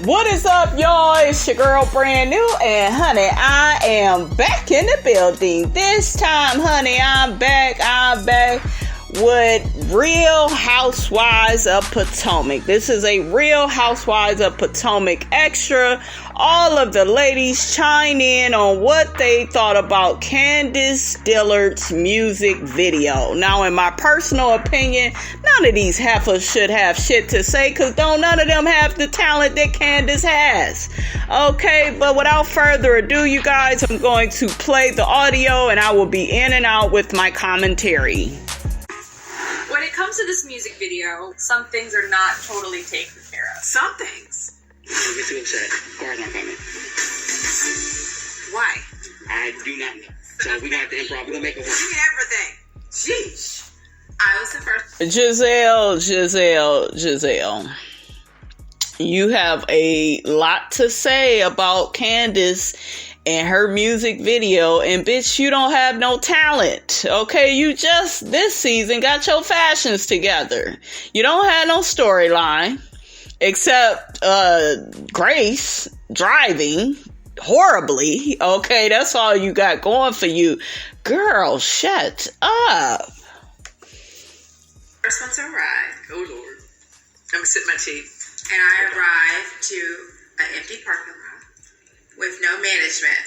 What is up, y'all? It's your girl, Brand New, and honey, I am back in the building. This time, honey, I'm back with Real Housewives of Potomac. This is a Real Housewives of Potomac extra. All of the ladies chime in on what they thought about Candiace Dillard's music video. Now, in my personal opinion, none of these heifers should have shit to say, because none of them have the talent that Candiace has. Okay, but without further ado, you guys, I'm going to play the audio and I will be in and out with my commentary. When it comes to this music video, some things are not totally taken care of. Some things. Don't get too upset. Cars not coming. Why? I do not know. So we're going to have to improv. We're going to make it work. Give me everything. Sheesh. I was the first. Giselle. You have a lot to say about Candiace and her music video, and bitch, you don't have no talent. Okay, you just this season got your fashions together. You don't have no storyline except Grace driving horribly. Okay, that's all you got going for you. Girl, shut up. First one to arrive. Oh Lord. I'm gonna sip my tea. And I arrived to an empty parking lot with no management.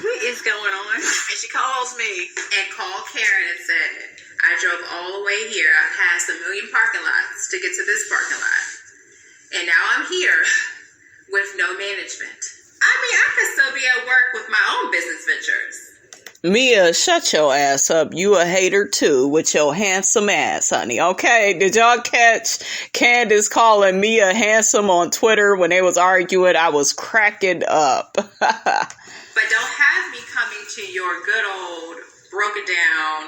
What is going on? And she calls me. And called Karen and said, I drove all the way here. I passed 1 million parking lots to get to this parking lot. And now I'm here with no management. I mean, I could still be at work with my own business ventures. Mia, shut your ass up. You a hater too with your handsome ass, honey. Okay, did y'all catch Candiace calling Mia handsome on Twitter when they was arguing? I was cracking up. But don't have me coming to your good old broken down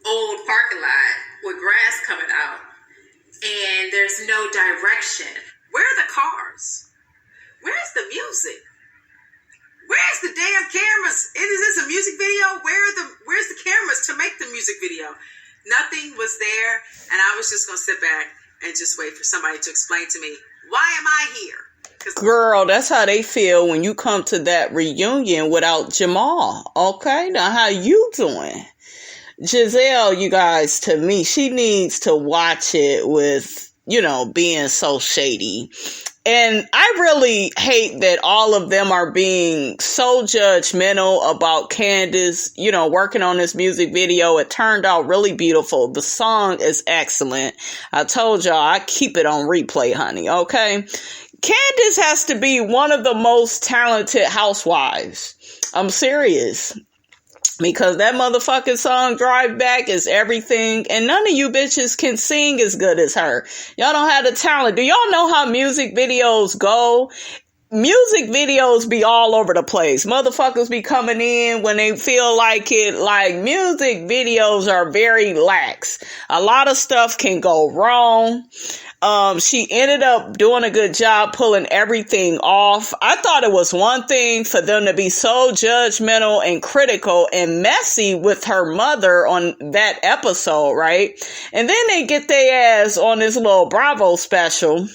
old parking lot with grass coming out and there's no direction. Where are the cars? Where's the music? Where's the damn cameras? Is this a music video? Where's the cameras to make the music video? Nothing was there, and I was just gonna sit back and just wait for somebody to explain to me, why am I here? Girl, that's how they feel when you come to that reunion without Jamal. Okay, now how you doing? Giselle, you guys, to me, she needs to watch it with, being so shady. And I really hate that all of them are being so judgmental about Candiace, working on this music video. It turned out really beautiful. The song is excellent. I told y'all I keep it on replay, honey. Okay. Candiace has to be one of the most talented housewives. I'm serious. Because that motherfucking song, Drive Back, is everything. And none of you bitches can sing as good as her. Y'all don't have the talent. Do y'all know how music videos go? Music videos be all over the place. Motherfuckers be coming in when they feel like it. Like, music videos are very lax. A lot of stuff can go wrong. She ended up doing a good job pulling everything off. I thought it was one thing for them to be so judgmental and critical and messy with her mother on that episode, right? And then they get their ass on this little Bravo special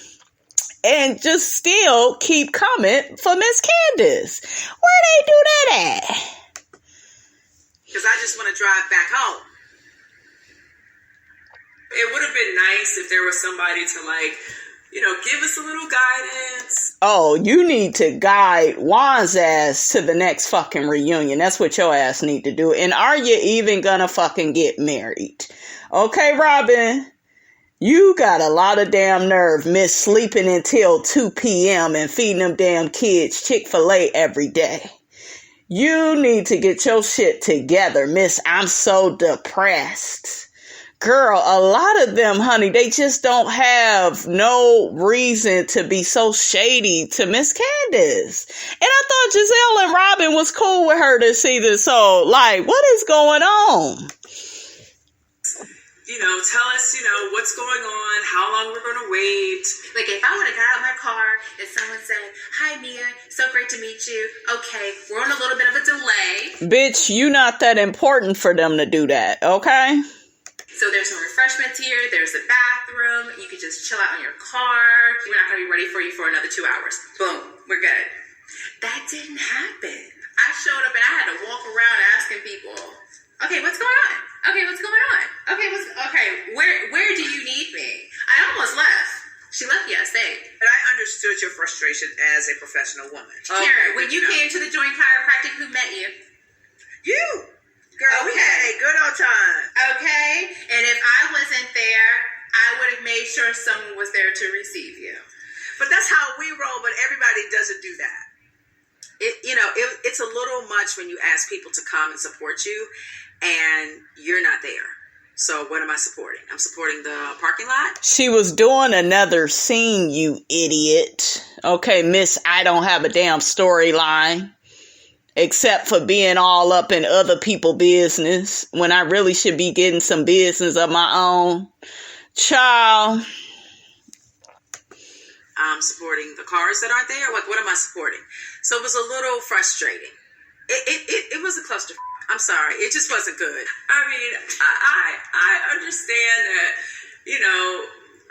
and just still keep coming for Miss Candiace. Where they do that at? Because I just want to drive back home. It would have been nice if there was somebody to, give us a little guidance. Oh, you need to guide Juan's ass to the next fucking reunion. That's what your ass need to do. And are you even gonna fucking get married? Okay, Robin? You got a lot of damn nerve, miss, sleeping until 2 p.m. and feeding them damn kids Chick-fil-A every day. You need to get your shit together, miss. I'm so depressed. Girl, a lot of them, honey, they just don't have no reason to be so shady to Miss Candiace. And I thought Giselle and Robin was cool with her this season. So, what is going on? Tell us, what's going on, how long we're going to wait. Like, if I would have got out of my car and someone said, hi, Mia, so great to meet you. Okay, we're on a little bit of a delay. Bitch, you not that important for them to do that, okay? So there's some refreshments here. There's a bathroom. You could just chill out in your car. We're not going to be ready for you for another 2 hours. Boom. We're good. That didn't happen. I showed up and I had to walk around asking people, okay, what's going on? Okay, what's going on? Okay, where do you need me? I almost left. She left yesterday. But I understood your frustration as a professional woman. Karen, when you came to the joint chiropractic, who met you? You! Girl, we had a good old time. Okay? And if I wasn't there, I would have made sure someone was there to receive you. But that's how we roll, but everybody doesn't do that. It's a little much when you ask people to come and support you and you're not there. So what am I supporting? I'm supporting the parking lot. She was doing another scene, you idiot. Okay, Miss, I don't have a damn storyline. Except for being all up in other people's business when I really should be getting some business of my own. Child. I'm supporting the cars that aren't there. What am I supporting? So it was a little frustrating. It was a cluster. I'm sorry. It just wasn't good. I mean, I understand that,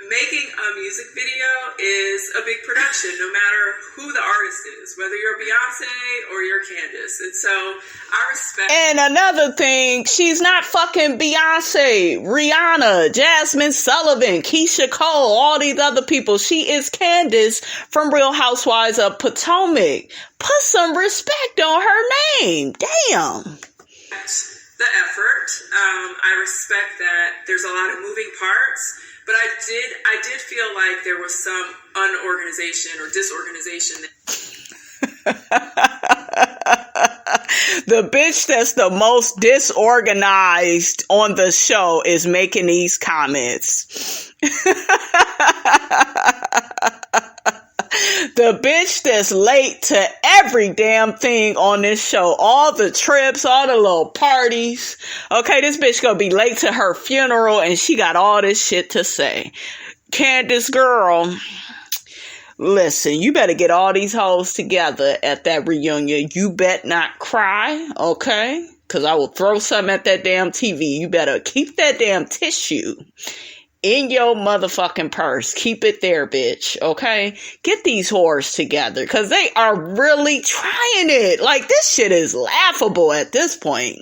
making a music video is a big production, no matter who the artist is, whether you're Beyonce or you're Candiace. And so I respect. And another thing, she's not fucking Beyonce, Rihanna, Jasmine Sullivan, Keisha Cole, all these other people. She is Candiace from Real Housewives of Potomac. Put some respect on her name. Damn. The effort. I respect that there's a lot of moving parts. But I did feel like there was some unorganization or disorganization. The bitch that's the most disorganized on the show is making these comments. The bitch that's late to every damn thing on this show. All the trips, all the little parties. Okay, this bitch gonna be late to her funeral and she got all this shit to say. Candiace, girl, listen, you better get all these hoes together at that reunion. You bet not cry, okay? Because I will throw something at that damn TV. You better keep that damn tissue in your motherfucking purse. Keep it there, bitch. Okay? Get these whores together because they are really trying it. Like, this shit is laughable at this point.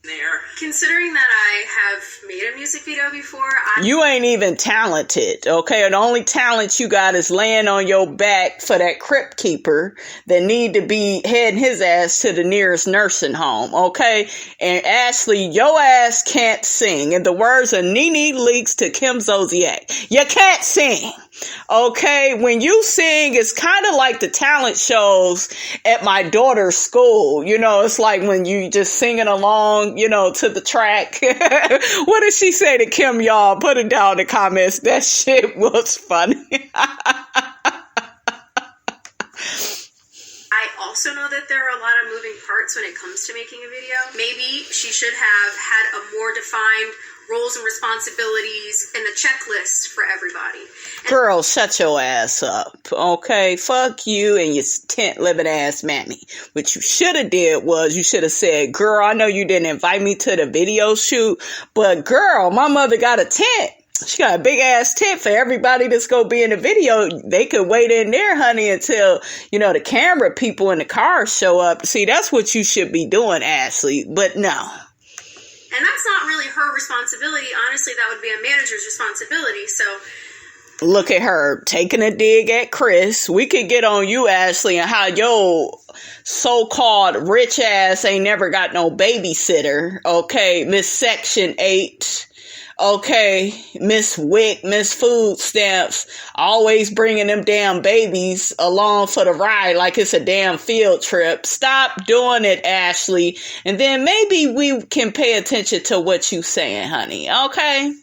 There. Considering that I have made a music video before, you ain't even talented, okay? The only talent you got is laying on your back for that crypt keeper that need to be heading his ass to the nearest nursing home, okay? And Ashley, your ass can't sing. In the words of Nene Leakes to Kim Zolciak, you can't sing. Okay, when you sing, it's kind of like the talent shows at my daughter's school. It's like when you just singing along, to the track. What did she say to Kim, y'all? Put it down in the comments. That shit was funny. I also know that there are a lot of moving parts when it comes to making a video. Maybe she should have had a more defined roles and responsibilities and a checklist for everybody. Girl, shut your ass up, okay? Fuck you and your tent living ass mammy. What you should have did was you should have said, girl, I know you didn't invite me to the video shoot, but girl, my mother got a tent. She got a big ass tent for everybody that's gonna be in the video. They could wait in there, honey, until, the camera people in the car show up. See, that's what you should be doing, Ashley, but no. And that's not really her responsibility. Honestly, that would be a manager's responsibility. So look at her taking a dig at Chris. We could get on you, Ashley, and how your so-called rich ass ain't never got no babysitter. Okay, Miss Section 8. Okay, Miss Wick, Miss Food Stamps, always bringing them damn babies along for the ride like it's a damn field trip. Stop doing it, Ashley. And then maybe we can pay attention to what you saying, honey. Okay?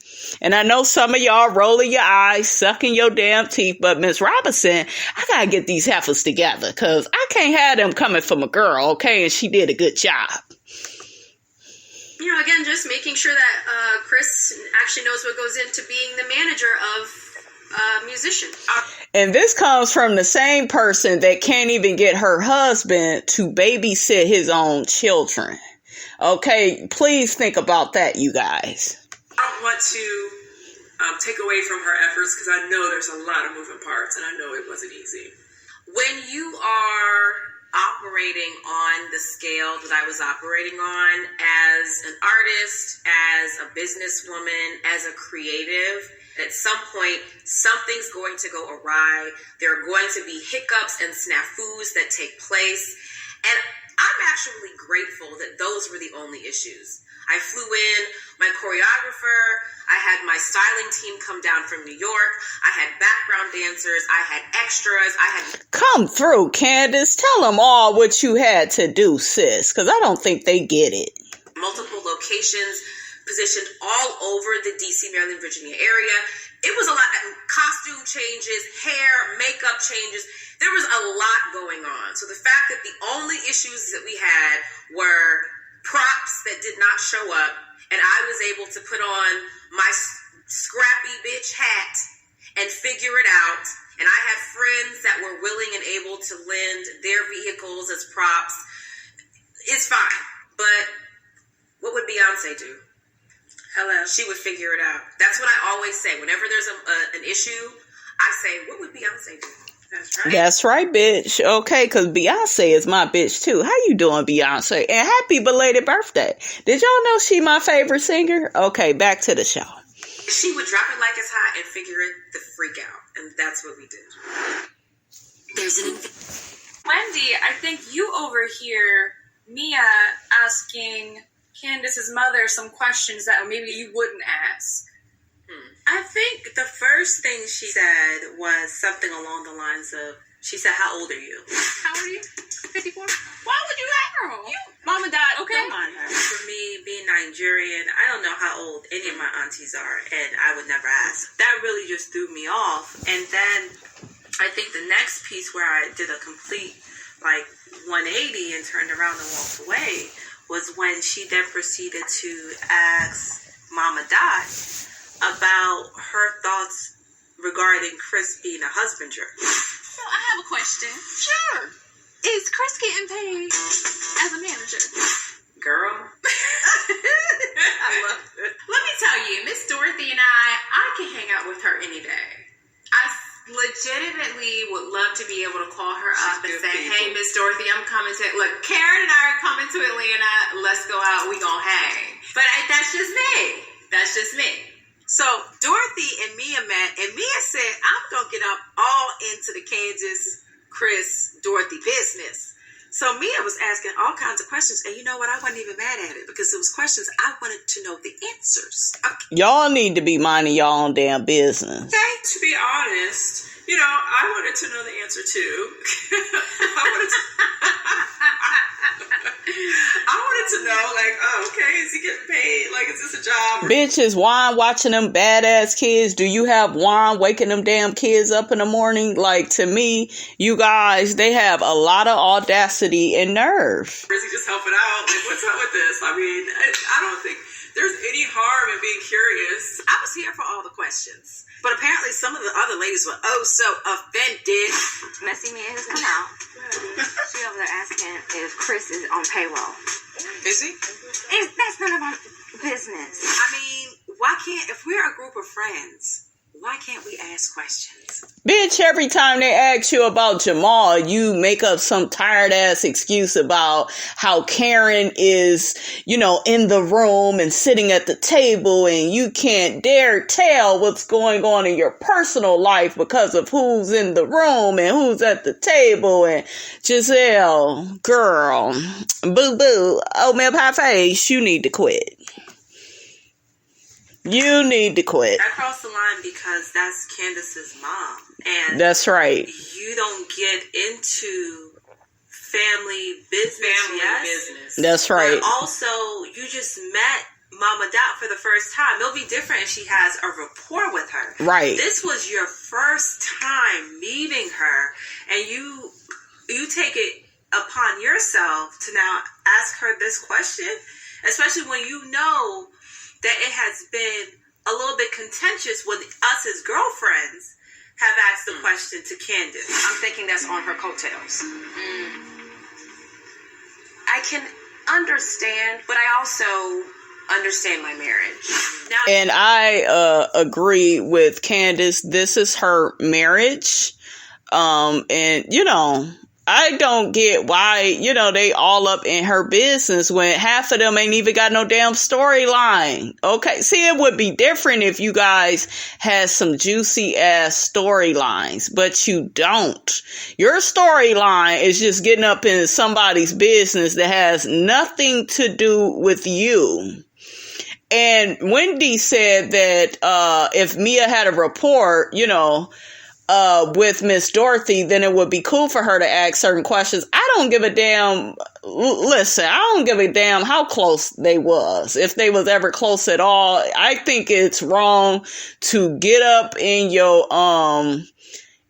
And I know some of y'all rolling your eyes, sucking your damn teeth, but Miss Robinson, I gotta get these heifers together because I can't have them coming from a girl, okay? And she did a good job. Again, just making sure that Chris actually knows what goes into being the manager of a musician. And this comes from the same person that can't even get her husband to babysit his own children. Okay, please think about that, you guys. I don't want to take away from her efforts because I know there's a lot of moving parts and I know it wasn't easy. When you are operating on the scale that I was operating on as an artist, as a businesswoman, as a creative, at some point, something's going to go awry. There are going to be hiccups and snafus that take place. And I'm actually grateful that those were the only issues. I flew in my choreographer. I had my styling team come down from New York. I had background dancers. I had extras. I had... Come through, Candiace. Tell them all what you had to do, sis, because I don't think they get it. multiple locations, positioned all over the DC, Maryland, Virginia area. It was a lot of costume changes, hair, makeup changes. There was a lot going on. So the fact that the only issues that we had were props that did not show up, and I was able to put on my scrappy bitch hat and figure it out. And I had friends that were willing and able to lend their vehicles as props. It's fine. But what would Beyonce do? Hello. She would figure it out. That's what I always say. Whenever there's an issue, I say, what would Beyonce do? That's right. That's right, bitch. Okay, because Beyonce is my bitch, too. How you doing, Beyonce? And happy belated birthday. Did y'all know she my favorite singer? Okay, back to the show. She would drop it like it's hot and figure it the freak out. And that's what we did. Wendy, I think you overhear Mia asking Candiace's mother some questions that maybe you wouldn't ask. I think the first thing she said was something along the lines of, she said, how old are you? How old are you? 54? Why would you ask her? Mama died. Okay. Don't mind her. For me, being Nigerian, I don't know how old any of my aunties are, and I would never ask. That really just threw me off. And then I think the next piece where I did a complete, 180 and turned around and walked away was when she then proceeded to ask Mama Dot about her thoughts regarding Chris being a husbander. So I have a question. Sure. Is Chris getting paid as a manager? Girl. I love it. Let me tell you, Miss Dorothy and I can hang out with her any day. I legitimately would love to be able to call her up and say, hey, Miss Dorothy, I'm coming to... Look, Karen and I are coming to Atlanta. Let's go out. We gonna hang. But that's just me. That's just me. So Dorothy and Mia met, and Mia said, I'm going to get up all into the Candiace, Chris, Dorothy business. So Mia was asking all kinds of questions, and you know what? I wasn't even mad at it because it was questions I wanted to know the answers. Okay. Y'all need to be minding y'all own damn business. Okay, to be honest, I wanted to know the answer too. I wanted to know, okay, is he getting paid? Is this a job? Bitches, Juan watching them badass kids. Do you have Juan waking them damn kids up in the morning? To me, you guys, they have a lot of audacity and nerve. Or is he just helping out? What's up with this? I mean, I don't think there's any harm in being curious. I was here for all the questions. But apparently some of the other ladies were so offended. Messy Man is come out. She over there asking if Chris is on payroll. Is he? That's none of our business. I mean, why can't, if we're a group of friends, why can't we ask questions? Bitch, every time they ask you about Jamal, you make up some tired ass excuse about how Karen is, in the room and sitting at the table and you can't dare tell what's going on in your personal life because of who's in the room and who's at the table. And Giselle, girl, boo boo, oatmeal pie face, you need to quit. You need to quit. I crossed the line because that's Candiace's mom. And that's right. You don't get into family business. That's right. But also, you just met Mama Dot for the first time. It'll be different if she has a rapport with her. Right. This was your first time meeting her, and you take it upon yourself to now ask her this question, especially when you know that it has been a little bit contentious when us as girlfriends have asked the question to Candiace. I'm thinking that's on her coattails. I can understand, but I also understand my marriage. Now, And I agree with Candiace. This is her marriage. And, you know, I don't get why, you know, they all up in her business when half of them ain't even got no damn storyline. Okay. See, it would be different if you guys had some juicy ass storylines, but you don't. Your storyline is just getting up in somebody's business that has nothing to do with you. And Wendy said that if Mia had a report, you know, with Miss Dorothy, then it would be cool for her to ask certain questions. I don't give a damn. Listen, I don't give a damn how close they was. If they was ever close at all, I think it's wrong to get up in your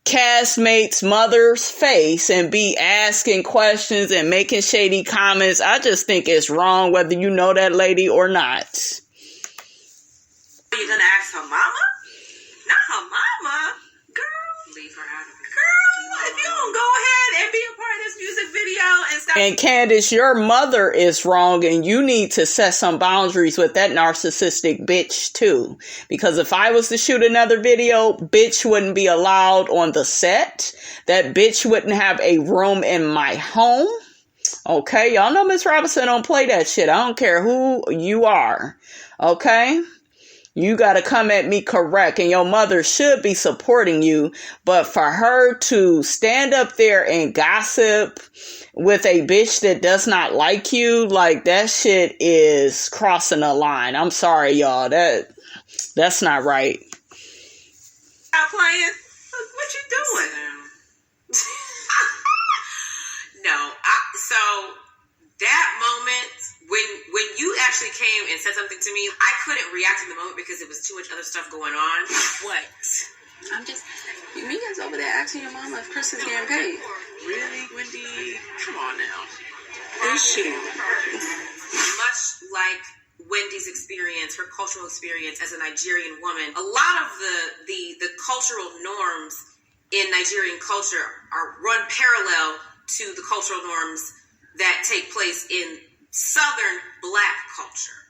castmate's mother's face and be asking questions and making shady comments. I just think it's wrong whether you know that lady or not. Are you gonna ask her mama? Not her mama. Girl, Leave her out of it. girl, if you don't go ahead and be a part of this music video and stop. And Candiace, your mother is wrong, and you need to set some boundaries with that narcissistic bitch too. Because if I was to shoot another video, bitch wouldn't be allowed on the set. That bitch wouldn't have a room in my home. Okay, y'all know Miss Robinson don't play that shit. I don't care who you are. Okay? You got to come at me correct, and your mother should be supporting you. But for her to stand up there and gossip with a bitch that does not like you, like that shit is crossing a line. I'm sorry, y'all. That's not right. Stop playing. What you doing? No, so that moment when you actually came and said something to me, I couldn't react in the moment because there was too much other stuff going on. what? I'm just... Mia's over there asking your mama if Chris is getting paid. Really, Wendy? Come on now. Is she? Much like Wendy's experience, her cultural experience as a Nigerian woman, a lot of the cultural norms in Nigerian culture are run parallel to the cultural norms that take place in Southern Black culture.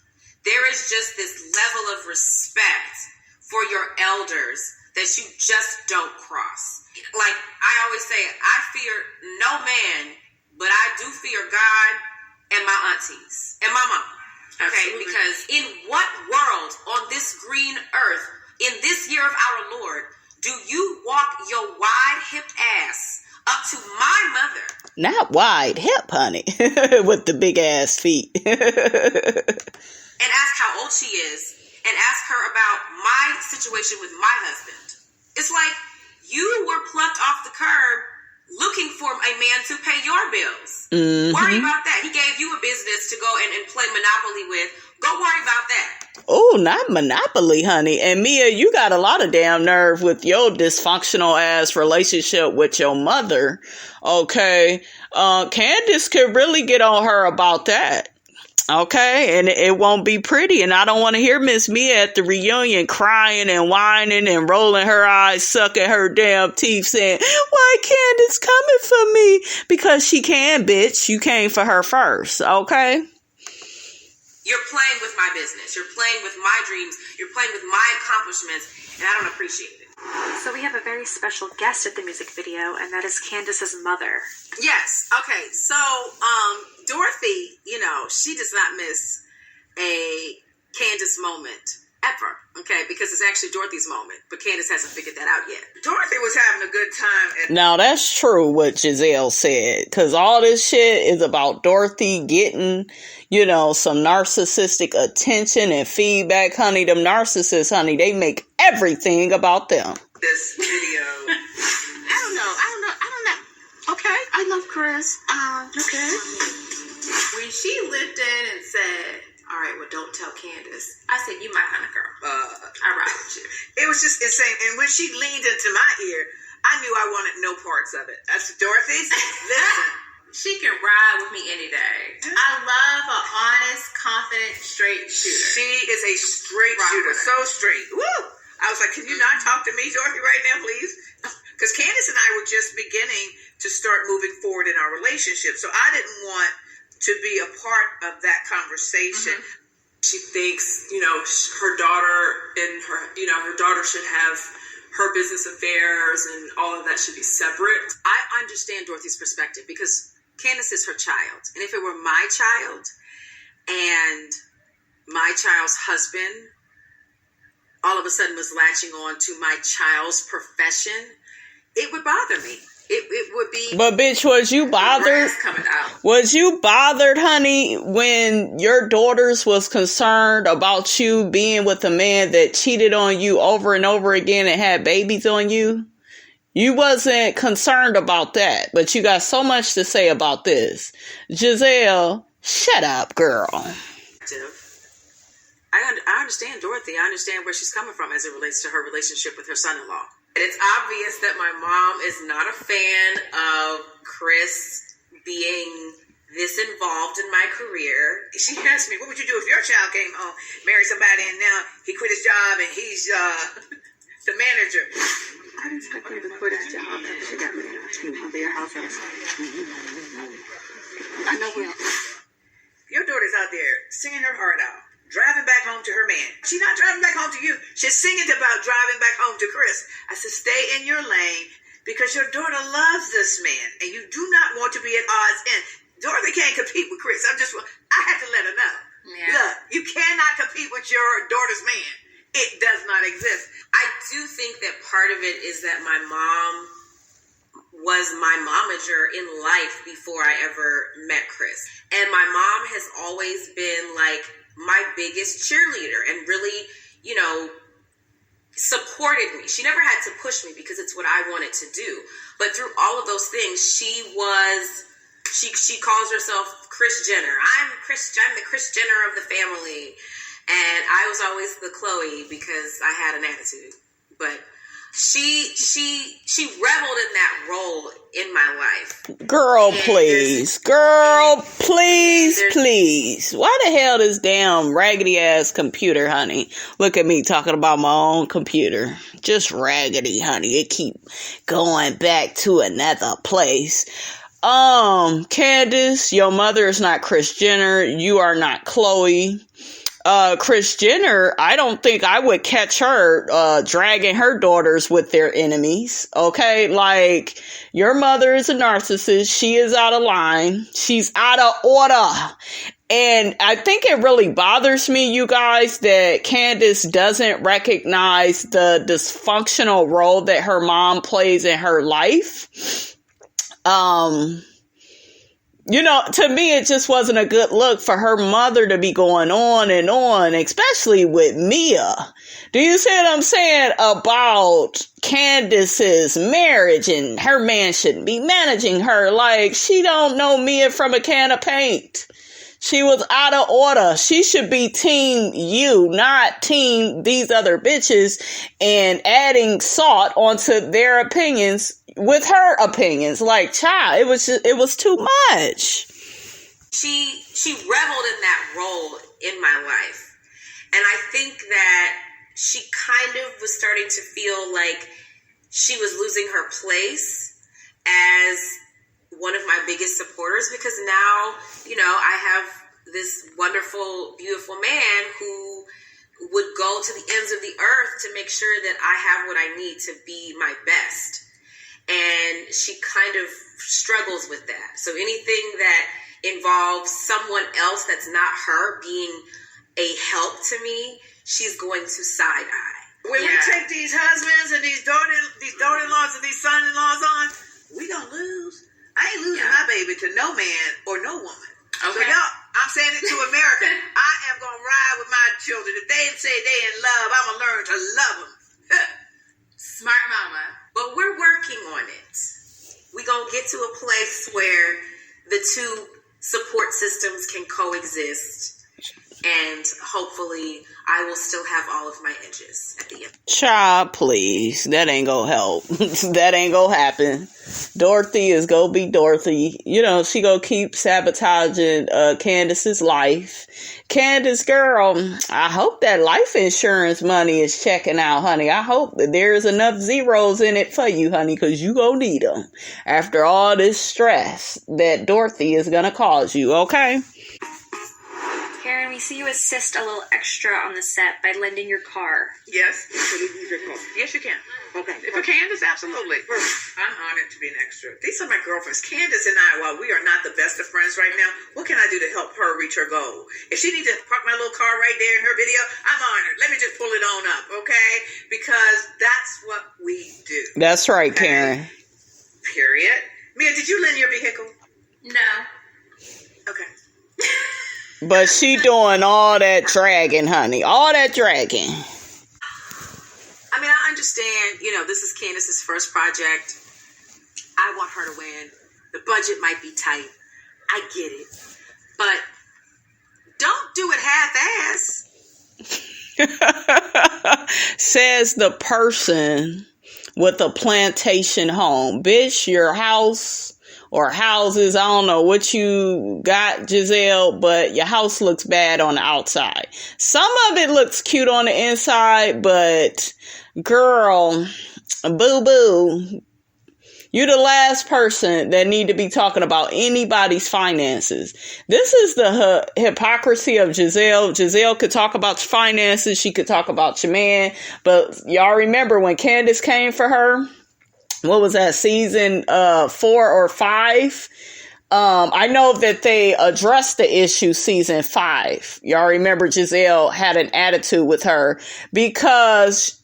There is just this level of respect for your elders that you just don't cross. Like I always say, I fear no man, but I do fear God and my aunties and my mom. Okay, absolutely. Because in what world on this green earth, in this year of our Lord, do you walk your wide-hipped ass up to my mother? Not wide hip, honey, with the big ass feet. And ask how old she is, and ask her about my situation with my husband. It's like you were plucked off the curb looking for a man to pay your bills. Mm-hmm. Worry about that. He gave you a business to go and play Monopoly with. Go worry about that. Oh, not Monopoly, honey. And Mia, you got a lot of damn nerve with your dysfunctional ass relationship with your mother. Okay. Candiace could really get on her about that. Okay, and it won't be pretty, and I don't want to hear Miss Mia at the reunion crying and whining and rolling her eyes, sucking her damn teeth, saying, "Why Candiace coming for me?" Because she can, bitch. You came for her first, okay? You're playing with my business. You're playing with my dreams. You're playing with my accomplishments, and I don't appreciate it. So we have a very special guest at the music video, and that is Candiace's mother. Yes. Okay. So, Dorothy, she does not miss a Candiace moment ever. Okay, because it's actually Dorothy's moment, but Candiace hasn't figured that out yet. Dorothy was having a good time. Now that's true what Giselle said, because all this shit is about Dorothy getting, some narcissistic attention and feedback. Honey, them narcissists, honey, they make everything about them. This video. I don't know. Okay. I love Chris. Okay. When she lipped in and said, "All right, well, don't tell Candiace," I said, "You my kind of girl. I ride with you." It was just insane. And when she leaned into my ear, I knew I wanted no parts of it. I said, "Dorothy, listen." She can ride with me any day. I love an honest, confident, straight shooter. She is a straight shooter. So straight. Woo! I was like, "Can you not talk to me, Dorothy, right now, please?" Because Candiace and I were just beginning to start moving forward in our relationship. So I didn't want to be a part of that conversation. She thinks, her daughter and her daughter should have her business affairs and all of that should be separate. I understand Dorothy's perspective because Candiace is her child. And if it were my child and my child's husband all of a sudden was latching on to my child's profession, it would bother me. It would be. But bitch, was you bothered? Coming out. Was you bothered, honey, when your daughters was concerned about you being with a man that cheated on you over and over again and had babies on you? You wasn't concerned about that, but you got so much to say about this. Giselle, shut up, girl. I understand Dorothy. I understand where she's coming from as it relates to her relationship with her son-in-law. It's obvious that my mom is not a fan of Chris being this involved in my career. She asked me, what would you do if your child came home, married somebody, and now he quit his job and he's the manager? I didn't expect him to quit his job after she got married to their house. I know well. Your daughter's out there singing her heart out, driving back home to her man. She's not driving back home to you. She's singing about driving back home to Chris. I said, stay in your lane because your daughter loves this man and you do not want to be at odds in. Dorothy can't compete with Chris. I had to let her know. Yeah. Look, you cannot compete with your daughter's man. It does not exist. I do think that part of it is that my mom was my momager in life before I ever met Chris. And my mom has always been like my biggest cheerleader and really, supported me. She never had to push me because it's what I wanted to do. But through all of those things, she calls herself Kris Jenner. I'm the Kris Jenner of the family. And I was always the Chloe because I had an attitude. But she reveled in that role in my life. Girl, please. Girl, please. Why the hell this damn raggedy ass computer, honey? Look at me talking about my own computer. Just raggedy, honey. It keep going back to another place. Candiace, your mother is not Kris Jenner. You are not Chloe. Kris Jenner, I don't think I would catch her dragging her daughters with their enemies. Okay, like your mother is a narcissist. She is out of line. She's out of order. And I think it really bothers me, you guys, that Candiace doesn't recognize the dysfunctional role that her mom plays in her life. To me, it just wasn't a good look for her mother to be going on and on, especially with Mia. Do you see what I'm saying about Candiace's marriage and her man shouldn't be managing her? Like, she don't know Mia from a can of paint. She was out of order. She should be team you, not team these other bitches and adding salt onto their opinions with her opinions. Like, child, it was too much. She reveled in that role in my life. And I think that she kind of was starting to feel like she was losing her place as one of my biggest supporters because now, I have this wonderful, beautiful man who would go to the ends of the earth to make sure that I have what I need to be my best. And she kind of struggles with that. So anything that involves someone else that's not her being a help to me, she's going to side eye. When we take these husbands and these daughter-in-laws and these son-in-laws on, we gonna lose. I ain't losing my baby to no man or no woman. Okay. So y'all, I'm saying it to America. I am gonna ride with my children. If they say they in love, I'm gonna learn to love them. Smart mama. But we're working on it. We're gonna get to a place where the two support systems can coexist. And hopefully I will still have all of my edges at the end. Child, please. That ain't gonna help. That ain't gonna happen. Dorothy is gonna be Dorothy. You know, she gonna keep sabotaging Candiace's life. Candiace, girl, I hope that life insurance money is checking out, honey. I hope that there's enough zeros in it for you, honey, because you gonna need them after all this stress that Dorothy is gonna cause you, okay? Karen, we see you assist a little extra on the set by lending your car. Yes. Yes, you can. Okay. For Candiace, absolutely. I'm honored to be an extra. These are my girlfriends. Candiace and I, while we are not the best of friends right now, what can I do to help her reach her goal? If she needs to park my little car right there in her video, I'm honored. Let me just pull it on up, okay? Because that's what we do. That's right, Karen. Period. Mia, did you lend your vehicle? No. Okay. But she doing all that dragging, honey. All that dragging. I mean, I understand, you know, this is Candiace's first project. I want her to win. The budget might be tight. I get it. But don't do it half-ass. Says the person with a plantation home. Bitch, your house or houses, I don't know what you got, Giselle, but your house looks bad on the outside. Some of it looks cute on the inside, but girl, boo-boo, you the last person that need to be talking about anybody's finances. This is the hypocrisy of Giselle. Giselle could talk about your finances. She could talk about your man. But y'all remember when Candiace came for her? What was that, season 4 or 5? I know that they addressed the issue season 5. Y'all remember Giselle had an attitude with her because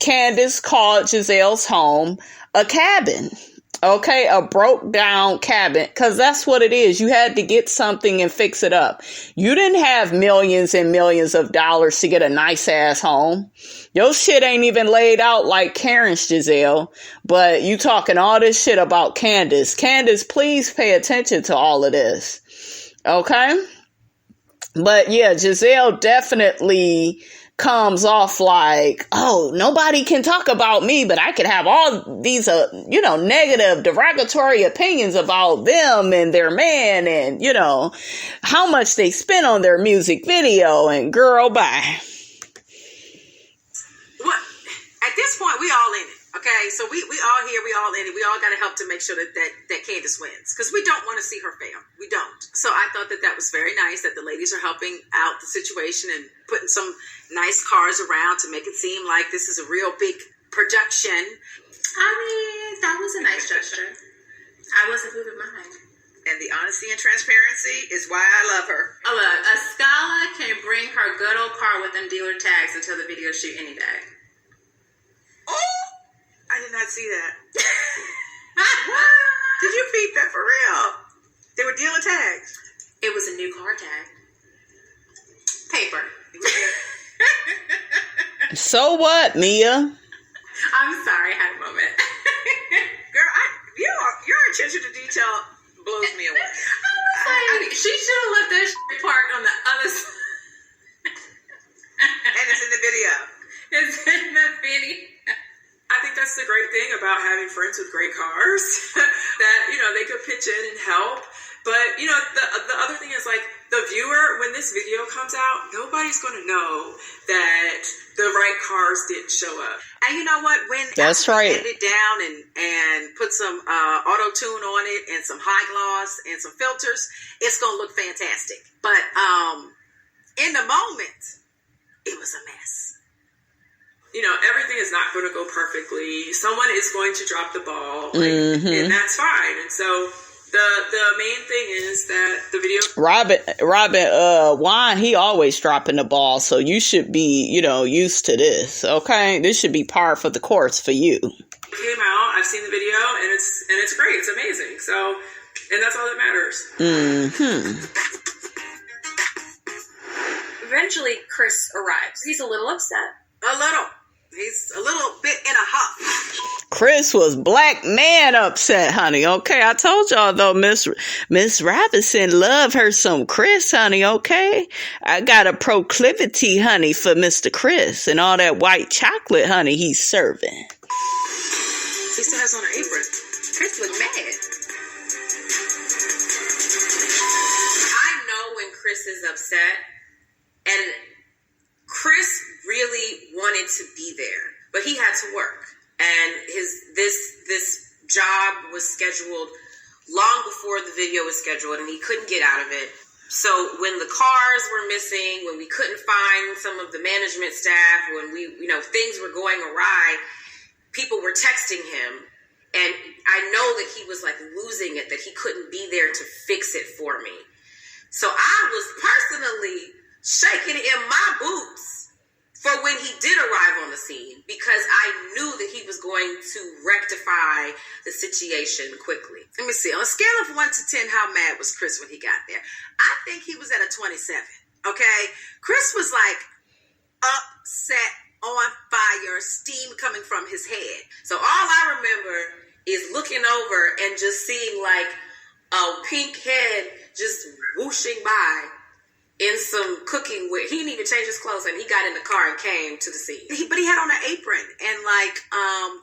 Candiace called Giselle's home a cabin. Okay, a broke down cabin, because that's what it is. You had to get something and fix it up. You didn't have millions and millions of dollars to get a nice ass home. Your shit ain't even laid out like Karen's, Giselle. But you talking all this shit about Candiace. Candiace, please pay attention to all of this. Okay? But yeah, Giselle definitely comes off like, oh, nobody can talk about me, but I could have all these, negative, derogatory opinions about them and their man and, how much they spent on their music video. And girl, bye. What? At this point, we all in it. Okay, so we all here, we all in it. We all got to help to make sure that Candiace wins, because we don't want to see her fail. We don't. So I thought that was very nice that the ladies are helping out the situation and putting some nice cars around to make it seem like this is a real big production. I mean, that was a nice gesture. I wasn't moving mine. And the honesty and transparency is why I love her. Oh, look, a Scala can bring her good old car with them dealer tags until the video shoot any day. Oh! I did not see that. What? Did you peep that for real? They were dealer tags. It was a new car tag. Paper. So what, Mia? I'm sorry, I had a moment. Girl, your attention to detail blows me away. I was like, she should have left that shit parked on the other side. And it's in the video. It's in the video. I think that's the great thing about having friends with great cars, that, they could pitch in and help. But, the other thing is, like, the viewer, when this video comes out, nobody's going to know that the right cars didn't show up. And you know what? When that's right, edit it down and put some auto-tune on it and some high gloss and some filters, it's going to look fantastic. But in the moment, it was a mess. Everything is not going to go perfectly. Someone is going to drop the ball, and that's fine. And so the main thing is that the video... Robin, Juan, he always dropping the ball, so you should be, used to this, okay? This should be par for the course for you. It came out, I've seen the video, and it's great. It's amazing. So, and that's all that matters. Eventually, Chris arrives. He's a little upset. A little. He's a little bit in a huff. Chris was black man upset, honey. Okay, I told y'all though, Miss Robinson love her some Chris, honey. Okay, I got a proclivity, honey, for Mr. Chris and all that white chocolate, honey, he's serving. He still has on her apron. Chris looked mad. I know when Chris is upset, and Chris really wanted to be there, but he had to work, and this job was scheduled long before the video was scheduled, and he couldn't get out of it. So when the cars were missing, when we couldn't find some of the management staff, when things were going awry, people were texting him, and I know that he was like losing it, that he couldn't be there to fix it for me. So I was personally shaking in my boots for when he did arrive on the scene, because I knew that he was going to rectify the situation quickly. Let me see. On a scale of 1 to 10, how mad was Chris when he got there? I think he was at a 27. Okay? Chris was like upset, on fire, steam coming from his head. So all I remember is looking over and just seeing like a pink head just whooshing by in some cooking wear. He didn't even change his clothes, and he got in the car and came to the scene. But he had on an apron and like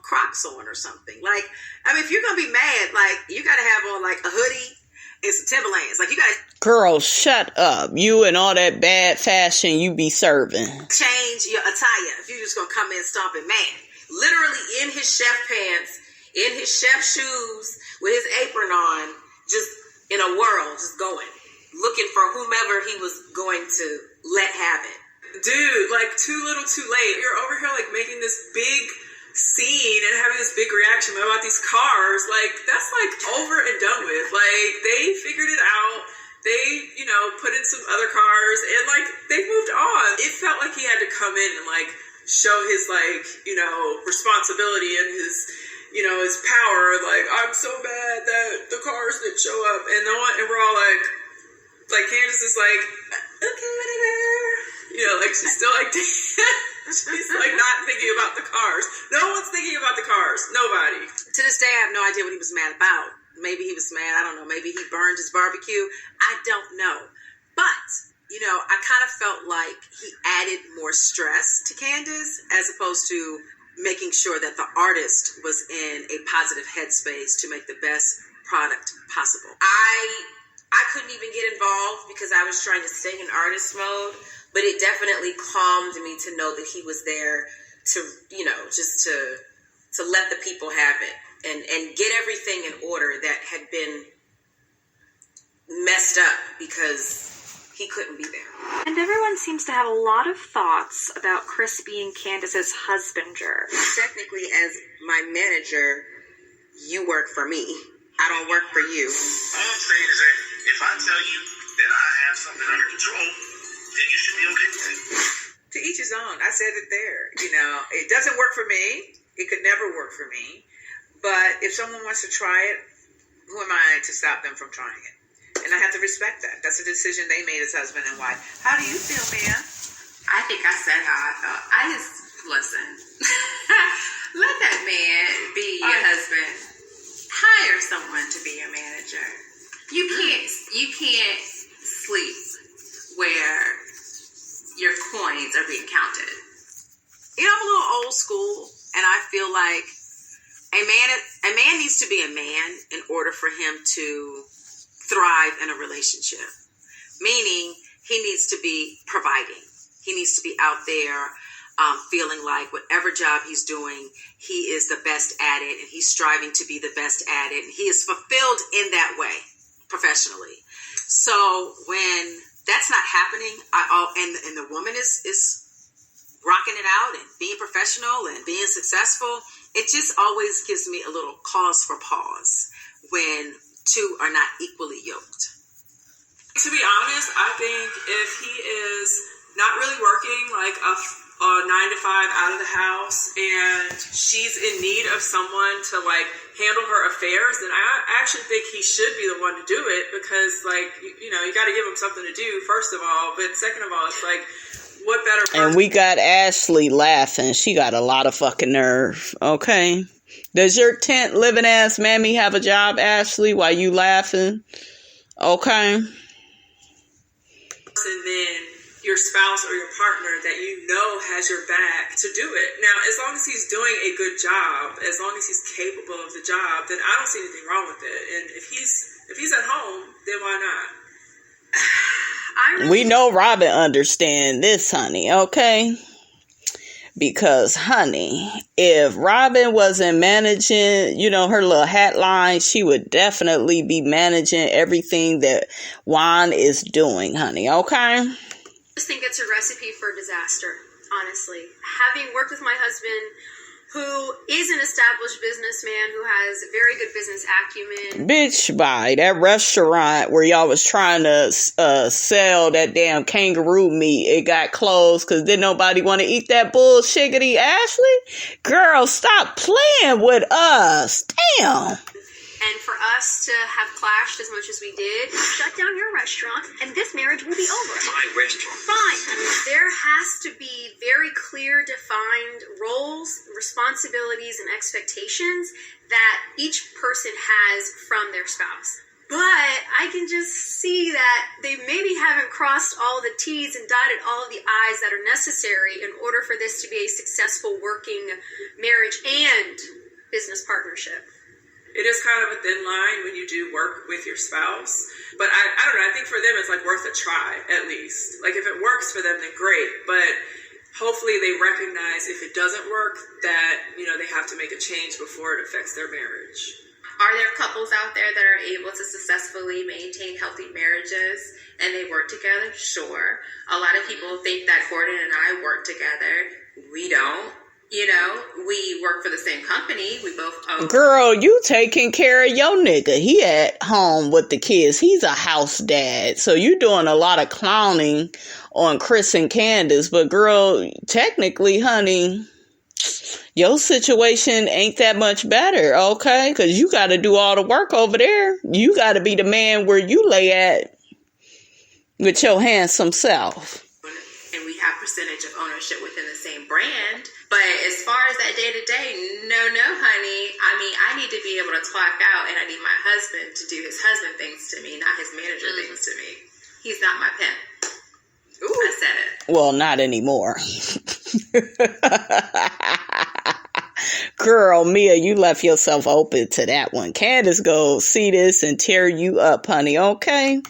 Crocs on or something. Like, I mean, if you're gonna be mad, like you gotta have on like a hoodie and some Timberlands. Like you gotta. Girl, shut up. You and all that bad fashion you be serving. Change your attire if you're just gonna come in stomping mad. Literally in his chef pants, in his chef shoes, with his apron on, just in a whirl, just going, looking for whomever he was going to let have it. Dude, like too little too late. You're over here like making this big scene and having this big reaction about these cars. Like that's like over and done with. Like they figured it out. They, put in some other cars and like they moved on. It felt like he had to come in and like show his like, responsibility and his, his power. Like, I'm so mad that the cars didn't show up. And we're all like Candiace is like, okay, whatever. Like she's still like, she's like not thinking about the cars. No one's thinking about the cars. Nobody. To this day, I have no idea what he was mad about. Maybe he was mad. I don't know. Maybe he burned his barbecue. I don't know. But, I kind of felt like he added more stress to Candiace as opposed to making sure that the artist was in a positive headspace to make the best product possible. I couldn't even get involved because I was trying to stay in artist mode, but it definitely calmed me to know that he was there to, just to let the people have it and get everything in order that had been messed up because he couldn't be there. And everyone seems to have a lot of thoughts about Chris being Candiace's husbander. Technically, as my manager, you work for me. I don't work for you. All I'm saying is that if I tell you that I have something under control, then you should be okay with it. To each his own. I said it there. It doesn't work for me. It could never work for me. But if someone wants to try it, who am I to stop them from trying it? And I have to respect that. That's a decision they made as husband and wife. How do you feel, Mia? I think I said how I felt. Listen, let that man be your husband. Hire someone to be your manager. You can't sleep where your coins are being counted. I'm a little old school, and I feel like a man needs to be a man in order for him to thrive in a relationship. Meaning, he needs to be providing. He needs to be out there feeling like whatever job he's doing, he is the best at it, and he's striving to be the best at it, and he is fulfilled in that way professionally. So when that's not happening, and the woman is rocking it out and being professional and being successful, it just always gives me a little cause for pause when two are not equally yoked. To be honest, I think if he is not really working like a 9 to 5 out of the house and she's in need of someone to like handle her affairs, then I actually think he should be the one to do it, because like, you got to give him something to do first of all, but second of all, it's like, what better person? And we got Ashley laughing. She got a lot of fucking nerve, okay? Does your tent living ass mammy have a job, Ashley? Why you laughing? Okay. And then your spouse or your partner that you know has your back to do it. Now, as long as he's doing a good job, as long as he's capable of the job, then I don't see anything wrong with it. And if he's at home, then why not? We know Robin understand this, honey, okay? Because, honey, if Robin wasn't managing, her little hat line, she would definitely be managing everything that Juan is doing, honey, okay? I just think it's a recipe for disaster, honestly. Having worked with my husband, who is an established businessman, who has very good business acumen. Bitch, bye. That restaurant where y'all was trying to sell that damn kangaroo meat, it got closed because didn't nobody want to eat that bullshiggity, Ashley? Girl, stop playing with us. Damn. And for us to have clashed as much as we did, shut down your restaurant, and this marriage will be over. My restaurant. Fine. There has to be very clear, defined roles, responsibilities, and expectations that each person has from their spouse. But I can just see that they maybe haven't crossed all the T's and dotted all of the I's that are necessary in order for this to be a successful working marriage and business partnership. It is kind of a thin line when you do work with your spouse. But I don't know, I think for them it's like worth a try, at least. Like if it works for them, then great. But hopefully they recognize if it doesn't work that, they have to make a change before it affects their marriage. Are there couples out there that are able to successfully maintain healthy marriages and they work together? Sure. A lot of people think that Gordon and I work together. We don't. We work for the same company. We both own. Girl, you taking care of your nigga. He at home with the kids. He's a house dad. So you doing a lot of clowning on Chris and Candiace. But girl, technically, honey, your situation ain't that much better, okay? Because you got to do all the work over there. You got to be the man where you lay at with your handsome self. And we have percentage of ownership within the same brand. But as far as that day-to-day, no, honey. I need to be able to clock out, and I need my husband to do his husband things to me, not his manager things to me. He's not my pimp. Ooh. I said it. Well, not anymore. Girl, Mia, you left yourself open to that one. Candiace go see this and tear you up, honey, okay?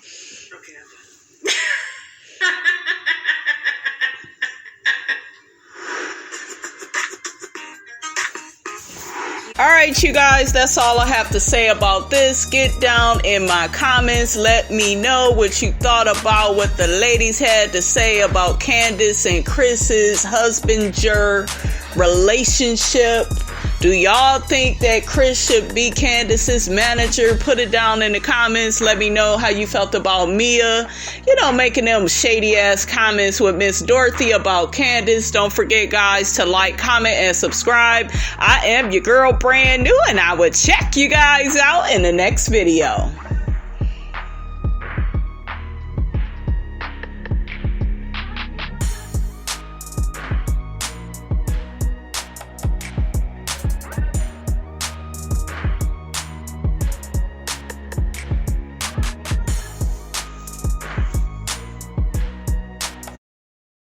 All right, you guys, that's all I have to say about this. Get down in my comments. Let me know what you thought about what the ladies had to say about Candiace and Chris's husband-ger relationship. Do y'all think that Chris should be Candiace's manager? Put it down in the comments. Let me know how you felt about Mia. Making them shady-ass comments with Miss Dorothy about Candiace. Don't forget, guys, to like, comment, and subscribe. I am your girl, brand new, and I will check you guys out in the next video.